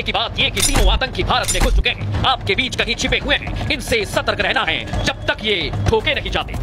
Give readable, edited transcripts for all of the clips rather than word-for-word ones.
की बात ये कि तीनों आतंकी भारत में घुस चुके हैं, आपके बीच कहीं छिपे हुए हैं। इनसे सतर्क रहना है जब तक ये ठोके नहीं जाते।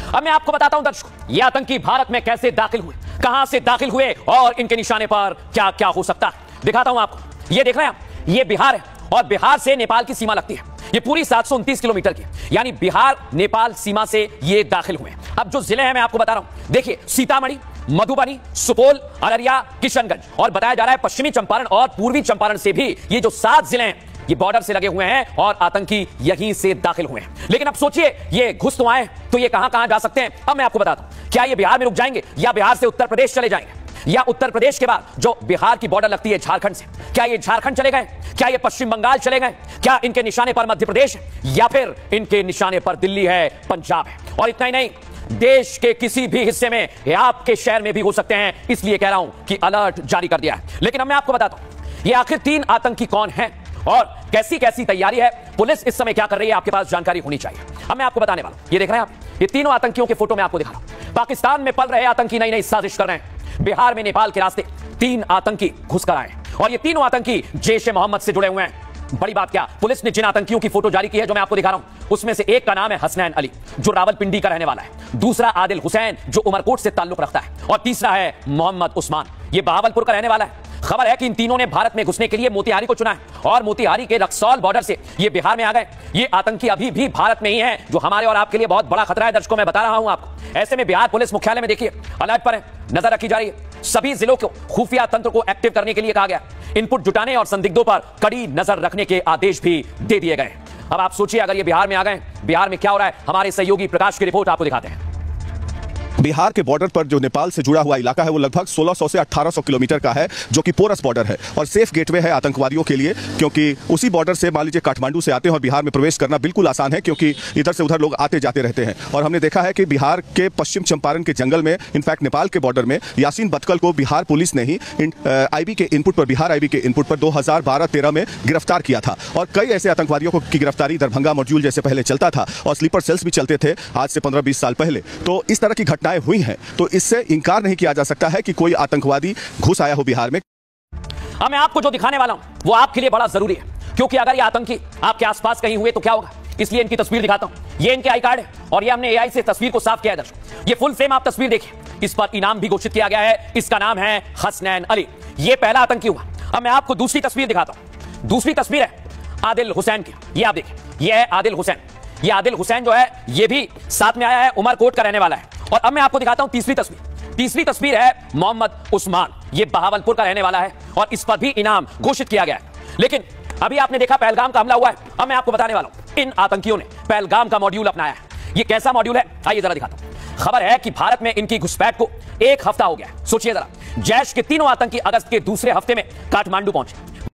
अब मैं आपको बताता हूं दर्शकों, ये आतंकी भारत में कैसे दाखिल हुए, कहां से दाखिल हुए और इनके निशाने पर क्या क्या हो सकता है। दिखाता हूं आपको। ये देख रहे हैं आप, ये बिहार है और बिहार से नेपाल की सीमा लगती है। ये पूरी 729 किलोमीटर की, यानी बिहार नेपाल सीमा से ये दाखिल हुए। अब जो जिले हैं मैं आपको बता रहा हूं, देखिए सीतामढ़ी, मधुबनी, सुपौल, अररिया, किशनगंज और बताया जा रहा है पश्चिमी चंपारण और पूर्वी चंपारण से भी ये जो 7 जिले हैं ये बॉर्डर से लगे हुए हैं और आतंकी यहीं से दाखिल हुए हैं। लेकिन अब सोचिए, ये घुस तो आए तो ये कहां कहां जा सकते हैं। अब मैं आपको बताता हूं, क्या ये बिहार में रुक जाएंगे या बिहार से उत्तर प्रदेश चले जाएंगे, या उत्तर प्रदेश के बाद जो बिहार की बॉर्डर लगती है झारखंड से, क्या ये झारखंड चले गए, क्या ये पश्चिम बंगाल चले गए, क्या इनके निशाने पर मध्य प्रदेश है या फिर इनके निशाने पर दिल्ली है, पंजाब है। और इतना ही नहीं, देश के किसी भी हिस्से में या आपके शहर में भी हो सकते हैं, इसलिए कह रहा हूं कि अलर्ट जारी कर दिया है। लेकिन अब मैं आपको बताता हूं, ये आखिर 3 आतंकी कौन हैं और कैसी कैसी तैयारी है, पुलिस इस समय क्या कर रही है, आपके पास जानकारी होनी चाहिए। अब मैं आपको बताने वाला हूं। ये देख रहे हैं आप, ये तीनों आतंकियों के फोटो मैं आपको दिखा रहा हूं। पाकिस्तान में पल रहे आतंकी नई नई साजिश कर रहे हैं। बिहार में नेपाल के रास्ते 3 आतंकी घुसकर आए और ये तीनों आतंकी जैश ए मोहम्मद से जुड़े हुए हैं। बड़ी बात क्या, पुलिस ने जिन आतंकियों की फोटो जारी की है जो मैं आपको दिखा रहा हूं, उसमें से एक का नाम है हसनैन अली जो रावलपिंडी का रहने वाला है, दूसरा आदिल हुसैन जो उमरकोट से ताल्लुक रखता है और तीसरा है मोहम्मद उस्मान, ये बहावलपुर का रहने वाला है। खबर है कि इन तीनों ने भारत में घुसने के लिए मोतिहारी को चुना है और मोतिहारी के रक्सौल बॉर्डर से ये बिहार में आ गए। ये आतंकी अभी भी भारत में ही हैं, जो हमारे और आपके लिए बहुत बड़ा खतरा है। दर्शकों, मैं बता रहा हूं आपको, ऐसे में बिहार पुलिस मुख्यालय में देखिए अलर्ट पर है, नजर रखी जा रही है। सभी जिलों को खुफिया तंत्र को एक्टिव करने के लिए कहा गया, इनपुट जुटाने और संदिग्धों पर कड़ी नजर रखने के आदेश भी दे दिए गए। अब आप सोचिए, अगर ये बिहार में आ गए, बिहार में क्या हो रहा है, हमारे सहयोगी प्रकाश की रिपोर्ट आपको दिखाते हैं। बिहार के बॉर्डर पर जो नेपाल से जुड़ा हुआ इलाका है वो लगभग 1600 से 1800 किलोमीटर का है, जो कि पोरस बॉर्डर है और सेफ गेटवे है आतंकवादियों के लिए, क्योंकि उसी बॉर्डर से मान लीजिए काठमांडू से आते हैं और बिहार में प्रवेश करना बिल्कुल आसान है, क्योंकि इधर से उधर लोग आते जाते रहते हैं। और हमने देखा है कि बिहार के पश्चिम चंपारण के जंगल में, इनफैक्ट नेपाल के बॉर्डर में, यासीन बतकल को बिहार पुलिस ने ही आईबी के इनपुट पर, बिहार आईबी के इनपुट पर 2012-13 में गिरफ्तार किया था। और कई ऐसे आतंकवादियों की गिरफ्तारी दरभंगा मॉड्यूल जैसे पहले चलता था और स्लीपर सेल्स भी चलते थे आज से 15-20 साल पहले। तो इस तरह की घटनाएं हुई हैं, तो इससे इंकार नहीं किया जा सकता है कि कोई आतंकवादी घुस आया हो बिहार में। अब मैं आपको जो दिखाने वाला हूं वो आपके लिए बड़ा जरूरी है, क्योंकि अगर ये आतंकी आपके आसपास कहीं हुए तो क्या होगा, इसलिए इनकी तस्वीर दिखाता हूं। ये इनके आई कार्ड है और ये हमने एआई से तस्वीर को साफ किया है। दर्शकों, ये फुल फ्रेम आप तस्वीर देखिए, इस पर इनाम भी घोषित किया गया है। इसका नाम है हसनैन अली, ये पहला आतंकी हुआ। अब मैं आपको दूसरी तस्वीर दिखाता हूं। दूसरी तस्वीर है आदिल हुसैन की, ये आप देखिए, ये है आदिल हुसैन। ये आदिल हुसैन जो है ये भी साथ में आया है, उमरकोट का रहने वाला है। और अब मैं आपको दिखाता हूं तीसरी तस्वीर। तीसरी तस्वीर है मोहम्मद उस्मान, ये बहावलपुर का रहने वाला है और इस पर भी इनाम घोषित किया गया है। लेकिन अभी आपने देखा पहलगाम का हमला हुआ है, अब मैं आपको बताने वाला हूं इन आतंकियों ने पहलगाम का मॉड्यूल अपनाया है। ये कैसा मॉड्यूल है, आइए जरा दिखाता हूं। खबर है कि भारत में इनकी घुसपैठ को 1 हफ्ता हो गया है। सोचिए जरा, जैश के तीनों आतंकी अगस्त के दूसरे हफ्ते में काठमांडू पहुंचे